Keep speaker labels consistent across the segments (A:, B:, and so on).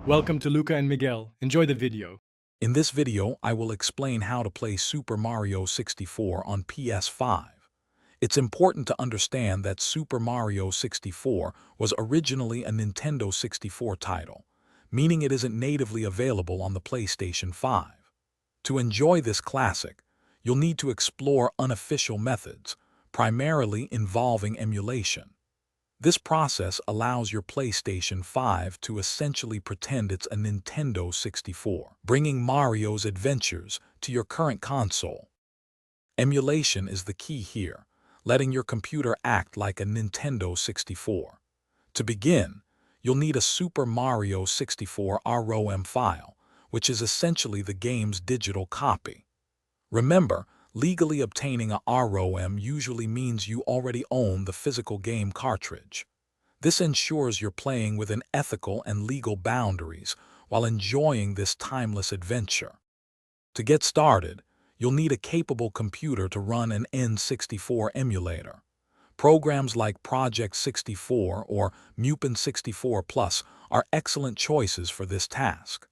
A: Welcome to Luca and Miguel. Enjoy the video.
B: In this video, I will explain how to play Super Mario 64 on PS5. It's important to understand that Super Mario 64 was originally a Nintendo 64 title, meaning it isn't natively available on the PlayStation 5. To enjoy this classic, you'll need to explore unofficial methods, primarily involving emulation. This process allows your PlayStation 5 to essentially pretend it's a Nintendo 64, bringing Mario's adventures to your current console. Emulation is the key here, letting your computer act like a Nintendo 64. To begin, you'll need a Super Mario 64 ROM file, which is essentially the game's digital copy. Remember, legally obtaining a ROM usually means you already own the physical game cartridge. This ensures you're playing within ethical and legal boundaries while enjoying this timeless adventure. To get started, you'll need a capable computer to run an N64 emulator. Programs like Project 64 or Mupen 64 Plus are excellent choices for this task.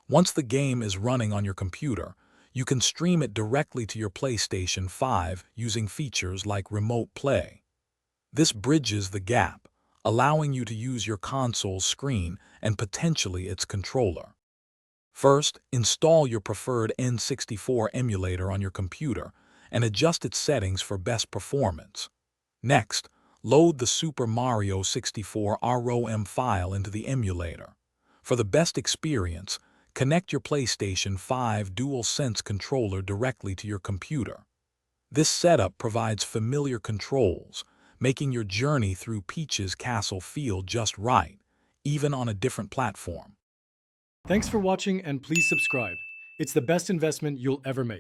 B: Once the game is running on your computer, you can stream it directly to your PlayStation 5 using features like Remote Play. This bridges the gap, allowing you to use your console's screen and potentially its controller. First, install your preferred N64 emulator on your computer and adjust its settings for best performance. Next, load the Super Mario 64 ROM file into the emulator. For the best experience, connect your PlayStation 5 DualSense controller directly to your computer. This setup provides familiar controls, making your journey through Peach's castle feel just right, even on a different platform.
A: Thanks for watching and please subscribe. It's the best investment you'll ever make.